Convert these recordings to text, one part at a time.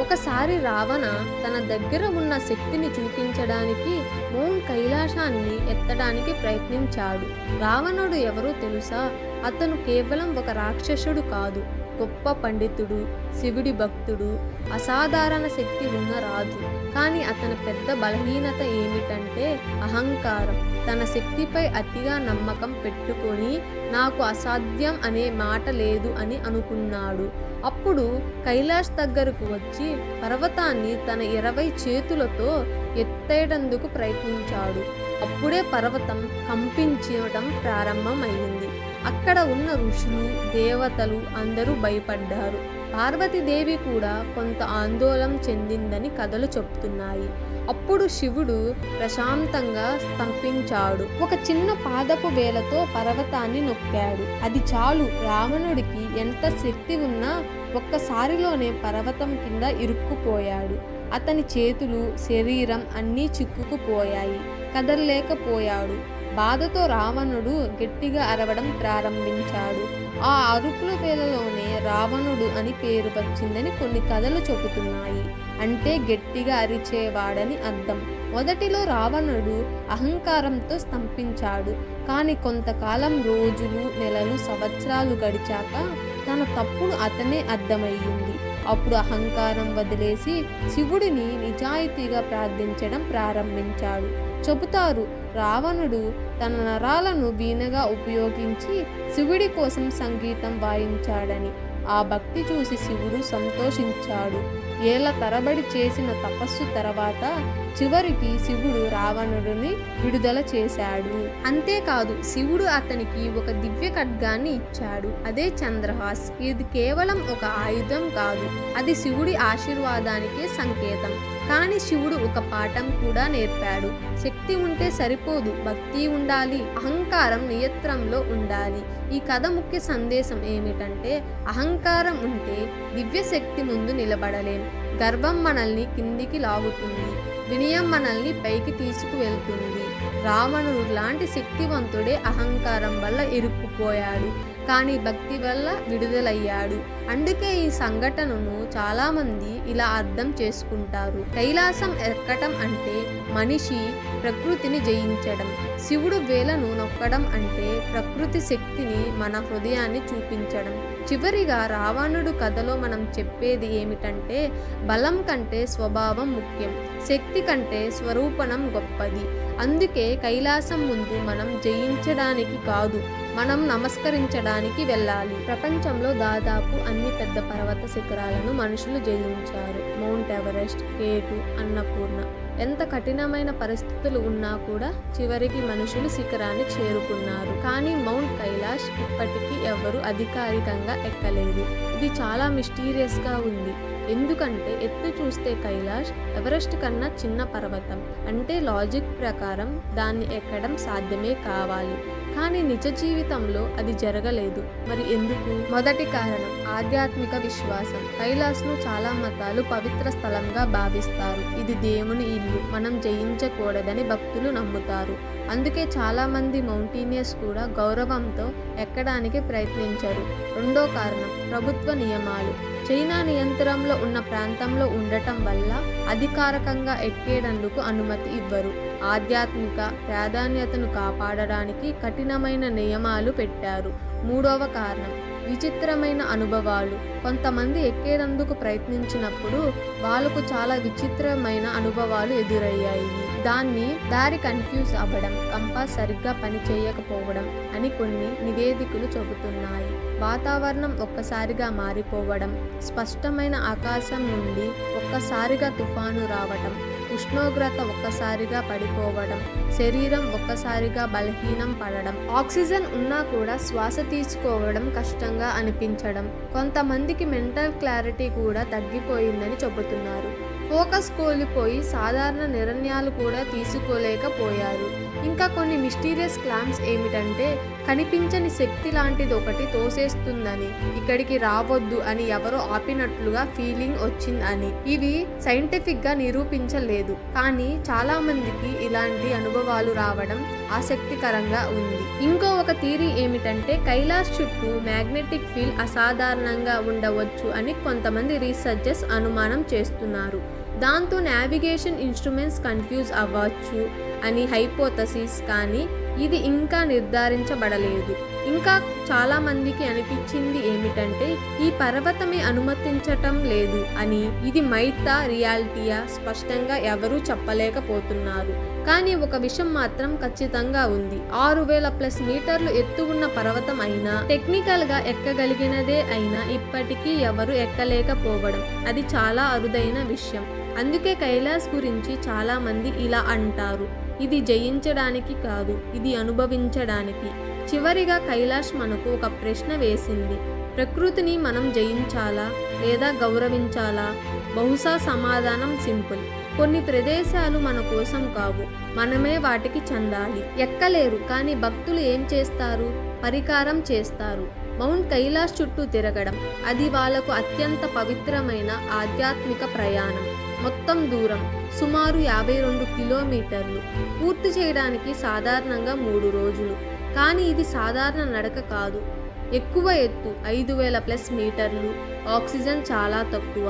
ఒకసారి రావణ తన దగ్గర ఉన్న శక్తిని చూపించడానికి మౌంట్ కైలాసాన్ని ఎత్తడానికి ప్రయత్నించాడు. రావణుడు ఎవరో తెలుసా? అతను కేవలం ఒక రాక్షసుడు కాదు, గొప్ప పండితుడు, శివుడి భక్తుడు, అసాధారణ శక్తి ఉన్న రాజు. కానీ అతని పెద్ద బలహీనత ఏమిటంటే అహంకారం. తన శక్తిపై అతిగా నమ్మకం పెట్టుకొని నాకు అసాధ్యం అనే మాట లేదు అని అనుకున్నాడు. అప్పుడు కైలాష్ దగ్గరకు వచ్చి పర్వతాన్ని తన 20 చేతులతో ఎత్తేటందుకు ప్రయత్నించాడు. అప్పుడే పర్వతం కంపించడం ప్రారంభమైంది. అక్కడ ఉన్న ఋషులు, దేవతలు అందరూ భయపడ్డారు. పార్వతీదేవి కూడా కొంత ఆందోళన చెందిందని కథలు చెప్తున్నాయి. అప్పుడు శివుడు ప్రశాంతంగా స్తంభించాడు. ఒక చిన్న పాదపు వేలతో పర్వతాన్ని నొక్కాడు. అది చాలు. రావణుడికి ఎంత శక్తి ఉన్నా ఒక్కసారిలోనే పర్వతం కింద ఇరుక్కుపోయాడు. అతని చేతులు, శరీరం అన్నీ చిక్కుకుపోయాయి. కదలలేకపోయాడు. బాధతో రావణుడు గట్టిగా అరవడం ప్రారంభించాడు. ఆ అరుపుల వేళలోనే రావణుడు అని పేరు వచ్చిందని కొన్ని కథలు చెబుతున్నాయి. అంటే గట్టిగా అరిచేవాడని అర్థం. మొదటిలో రావణుడు అహంకారంతో స్తంభించాడు. కానీ కొంతకాలం, రోజులు, నెలలు, సంవత్సరాలు గడిచాక తన తప్పుడు అతనే అర్థమయ్యింది. అప్పుడు అహంకారం వదిలేసి శివుడిని నిజాయితీగా ప్రార్థించడం ప్రారంభించాడు. చెబుతారు, రావణుడు తన నరాలను వీణగా ఉపయోగించి శివుడి కోసం సంగీతం వాయించాడని. ఆ భక్తి చూసి శివుడు సంతోషించాడు. ఏళ్ల తరబడి చేసిన తపస్సు తర్వాత చివరికి శివుడు రావణుడిని విడుదల చేశాడు. అంతేకాదు, శివుడు అతనికి ఒక దివ్య ఖడ్గాన్ని ఇచ్చాడు. అదే చంద్రహాస్. ఇది కేవలం ఒక ఆయుధం కాదు, అది శివుడి ఆశీర్వాదానికే సంకేతం. కానీ శివుడు ఒక పాఠం కూడా నేర్పాడు. శక్తి ఉంటే సరిపోదు, భక్తి ఉండాలి, అహంకారం నియంత్రణలో ఉండాలి. ఈ కథ ముఖ్య సందేశం ఏమిటంటే అహంకారం ఉంటే దివ్య శక్తి ముందు నిలబడలేం. గర్వం మనల్ని కిందికి లాగుతుంది, వినయం మనల్ని పైకి తీసుకువెళ్తుంది. రావణుడు లాంటి శక్తివంతుడే అహంకారం వల్ల ఇరుక్కుపోయాడు, కానీ భక్తి వల్ల విడుదలయ్యాడు. అందుకే ఈ సంఘటనను చాలామంది ఇలా అర్థం చేసుకుంటారు. కైలాసం ఎక్కడం అంటే మనిషి ప్రకృతిని జయించడం, శివుడు వేలను నొక్కడం అంటే ప్రకృతి శక్తిని మన హృదయాన్ని చూపించడం. చివరిగా రావణుడు కథలో మనం చెప్పేది ఏమిటంటే బలం కంటే స్వభావం ముఖ్యం, శక్తి కంటే స్వరూపణం గొప్పది. అందుకే కైలాసం ముందు మనం జయించడానికి కాదు, మనం నమస్కరించడానికి వెళ్ళాలి. ప్రపంచంలో దాదాపు అన్ని పెద్ద పర్వత శిఖరాలను మనుషులు జయించారు. Mount Everest, K2, Annapurna. ఎంత కఠినమైన పరిస్థితులు ఉన్నా కూడా చివరికి మనుషులు శిఖరాన్ని చేరుకున్నారు. కానీ మౌంట్ కైలాష్ ఇప్పటికీ ఎవరు అధికారికంగా ఎక్కలేదు. ఇది చాలా మిస్టీరియస్గా ఉంది. ఎందుకంటే ఎత్తు చూస్తే కైలాష్ ఎవరెస్ట్ కన్నా చిన్న పర్వతం. అంటే లాజిక్ ప్రకారం దాన్ని ఎక్కడం సాధ్యమే కావాలి. కానీ నిజ జీవితంలో అది జరగలేదు. మరి ఎందుకు? మొదటి కారణం ఆధ్యాత్మిక విశ్వాసం. కైలాస్ను చాలా మతాలు పవిత్ర స్థలంగా భావిస్తారు. ఇది దేవుని ఇల్లు, మనం జయించకూడదని భక్తులు నమ్ముతారు. అందుకే చాలామంది మౌంటైనియర్స్ కూడా గౌరవంతో ఎక్కడానికి ప్రయత్నించరు. రెండో కారణం ప్రభుత్వ నియమాలు. చైనా నియంత్రణలో ఉన్న ప్రాంతంలో ఉండటం వల్ల అధికారికంగా ఎక్కేటందుకు అనుమతి ఇవ్వరు. ఆధ్యాత్మిక ప్రాధాన్యతను కాపాడడానికి కఠినమైన నియమాలు పెట్టారు. మూడవ కారణం విచిత్రమైన అనుభవాలు. కొంతమంది ఎక్కేటందుకు ప్రయత్నించినప్పుడు వాళ్ళకు చాలా విచిత్రమైన అనుభవాలు ఎదురయ్యాయి. దాన్ని దారి కన్ఫ్యూజ్ అవ్వడం, కంపాస్ సరిగ్గా పనిచేయకపోవడం అని కొన్ని నివేదికలు చెబుతున్నాయి. వాతావరణం ఒక్కసారిగా మారిపోవడం, స్పష్టమైన ఆకాశం నుండి ఒక్కసారిగా తుఫాను రావడం, ఉష్ణోగ్రత ఒక్కసారిగా పడిపోవడం, శరీరం ఒక్కసారిగా బలహీనం పడడం, ఆక్సిజన్ ఉన్నా కూడా శ్వాస తీసుకోవడం కష్టంగా అనిపించడం, కొంతమందికి మెంటల్ క్లారిటీ కూడా తగ్గిపోయిందని చెబుతున్నారు. ఫోకస్ కోల్పోయి సాధారణ నిర్ణయాలు కూడా తీసుకోలేకపోయారు. ఇంకా కొన్ని మిస్టీరియస్ క్లైమ్స్ ఏమిటంటే కనిపించని శక్తి లాంటిది ఒకటి తోసేస్తుందని, ఇక్కడికి రావద్దు అని ఎవరో ఆపినట్లుగా ఫీలింగ్ వచ్చిందని. ఇవి సైంటిఫిక్ గా నిరూపించలేదు, కానీ చాలా మందికి ఇలాంటి అనుభవాలు రావడం ఆసక్తికరంగా ఉంది. ఇంకో ఒక థియరీ ఏమిటంటే కైలాష్ చుట్టూ మ్యాగ్నెటిక్ ఫీల్డ్ అసాధారణంగా ఉండవచ్చు అని కొంతమంది రీసెర్చర్స్ అనుమానం చేస్తున్నారు. దాంతో నావిగేషన్ ఇన్స్ట్రుమెంట్స్ కన్ఫ్యూజ్ అవ్వచ్చు అని హైపోథసిస్, కానీ ఇది ఇంకా నిర్ధారించబడలేదు. ఇంకా చాలామందికి అనిపించింది ఏమిటంటే ఈ పర్వతమే అనుమతించటం లేదు అని. ఇది మైతా రియాలిటీయా స్పష్టంగా ఎవరూ చెప్పలేకపోతున్నారు. కానీ ఒక విషయం మాత్రం ఖచ్చితంగా ఉంది. 6000+ మీటర్లు ఎత్తు ఉన్న పర్వతం అయినా, టెక్నికల్గా ఎక్కగలిగినదే అయినా ఇప్పటికీ ఎవరు ఎక్కలేకపోవడం అది చాలా అరుదైన విషయం. అందుకే కైలాస్ గురించి చాలా మంది ఇలా అంటారు, ఇది జయించడానికి కాదు, ఇది అనుభవించడానికి. చివరిగా కైలాష్ మనకు ఒక ప్రశ్న వేసింది. ప్రకృతిని మనం జయించాలా లేదా గౌరవించాలా? బహుశా సమాధానం సింపుల్. కొన్ని ప్రదేశాలు మన కోసం కావు, మనమే వాటికి చెందాలి. ఎక్కలేరు, కానీ భక్తులు ఏం చేస్తారు? పరికారం చేస్తారు. మౌంట్ కైలాష్ చుట్టూ తిరగడం అది వాళ్ళకు అత్యంత పవిత్రమైన ఆధ్యాత్మిక ప్రయాణం. మొత్తం దూరం సుమారు 52 కిలోమీటర్లు. పూర్తి చేయడానికి సాధారణంగా 3 రోజులు. కానీ ఇది సాధారణ నడక కాదు. ఎక్కువ ఎత్తు 5000+ మీటర్లు, ఆక్సిజన్ చాలా తక్కువ,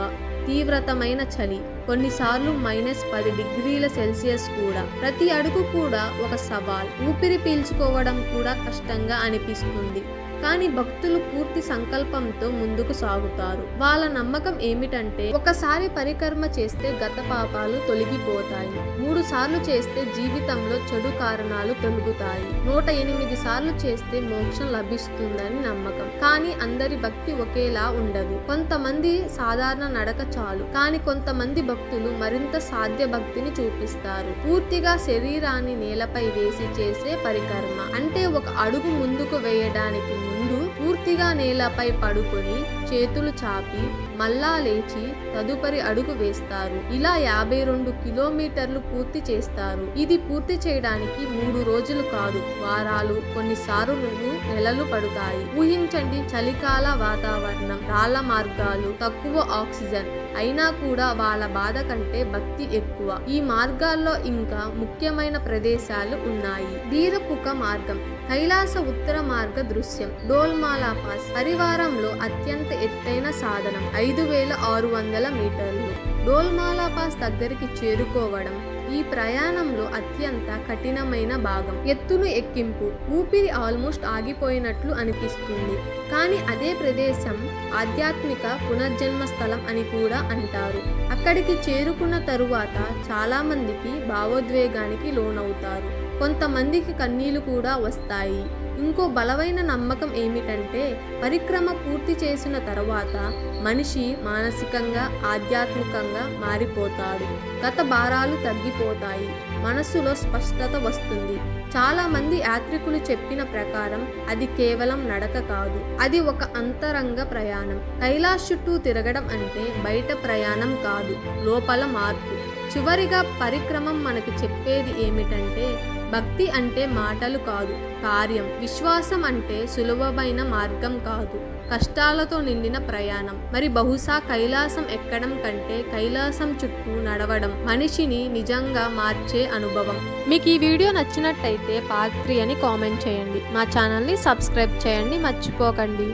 తీవ్రతమైన చలి, కొన్నిసార్లు -10 డిగ్రీల సెల్సియస్ కూడా. ప్రతి అడుగు కూడా ఒక సవాల్. ఊపిరి పీల్చుకోవడం కూడా కష్టంగా అనిపిస్తుంది. కానీ భక్తులు పూర్తి సంకల్పంతో ముందుకు సాగుతారు. వాళ్ళ నమ్మకం ఏమిటంటే ఒకసారి పరికర్మ చేస్తే గత పాపాలు తొలగిపోతాయి, 3 సార్లు చేస్తే జీవితంలో చెడు కారణాలు తొలగుతాయి, 108 సార్లు చేస్తే మోక్షం లభిస్తుందని నమ్మకం. కానీ అందరి భక్తి ఒకేలా ఉండదు. కొంతమంది సాధారణ నడక చాలు, కానీ కొంతమంది భక్తులు మరింత సాధ్య భక్తిని చూపిస్తారు. పూర్తిగా శరీరాన్ని నేలపై వేసి చేసే పరికర్మ అంటే ఒక అడుగు ముందుకు వేయడానికి ముందు పూర్తిగా నేలపై పడుకొని చేతులు చాపి మళ్ళా లేచి తదుపరి అడుగు వేస్తారు. ఇలా 52 కిలోమీటర్లు పూర్తి చేస్తారు. ఇది పూర్తి చేయడానికి 3 రోజులు కాదు, వారాలు, కొన్నిసార్లు నెలలు పడుతాయి. ఊహించండి, చలికాల వాతావరణం, రాళ్ల మార్గాలు, తక్కువ ఆక్సిజన్. అయినా కూడా వాళ్ళ బాధ కంటే భక్తి ఎక్కువ. ఈ మార్గాల్లో ఇంకా ముఖ్యమైన ప్రదేశాలు ఉన్నాయి. దీరపుక మార్గం, కైలాస ఉత్తర మార్గ దృశ్యం, డోల్మాలా పాస్, పరివారంలో అత్యంత ఎత్తైన సాధనం 5600 మీటర్లు. డోల్మాలా పాస్ దగ్గరికి చేరుకోవడం ఈ ప్రయాణంలో అత్యంత కఠినమైన భాగం. ఎత్తును ఎక్కింపు, ఊపిరి ఆల్మోస్ట్ ఆగిపోయినట్లు అనిపిస్తుంది. కానీ అదే ప్రదేశం ఆధ్యాత్మిక పునర్జన్మ స్థలం అని కూడా అంటారు. అక్కడికి చేరుకున్న తరువాత చాలా మందికి భావోద్వేగానికి లోనవుతారు, కొంతమందికి కన్నీళ్లు కూడా వస్తాయి. ఇంకో బలమైన నమ్మకం ఏమిటంటే పరిక్రమ పూర్తి చేసిన తర్వాత మనిషి మానసికంగా, ఆధ్యాత్మికంగా మారిపోతాడు. గత భారాలు తగ్గిపోతాయి, మనస్సులో స్పష్టత వస్తుంది. చాలా మంది యాత్రికులు చెప్పిన ప్రకారం అది కేవలం నడక కాదు, అది ఒక అంతరంగ ప్రయాణం. కైలాష్ చుట్టూ తిరగడం అంటే బయట ప్రయాణం కాదు, లోపల మార్పు. చివరిగా పరిక్రమం మనకి చెప్పేది ఏమిటంటే భక్తి అంటే మాటలు కాదు, కార్యం. విశ్వాసం అంటే సులభమైన మార్గం కాదు, కష్టాలతో నిండిన ప్రయాణం. మరి బహుశా కైలాసం ఎక్కడం కంటే కైలాసం చుట్టూ నడవడం మనిషిని నిజంగా మార్చే అనుభవం. మీకు ఈ వీడియో నచ్చినట్టయితే పార్ట్ 3 అని కామెంట్ చేయండి. మా ఛానల్ని సబ్స్క్రైబ్ చేయండి మర్చిపోకండి.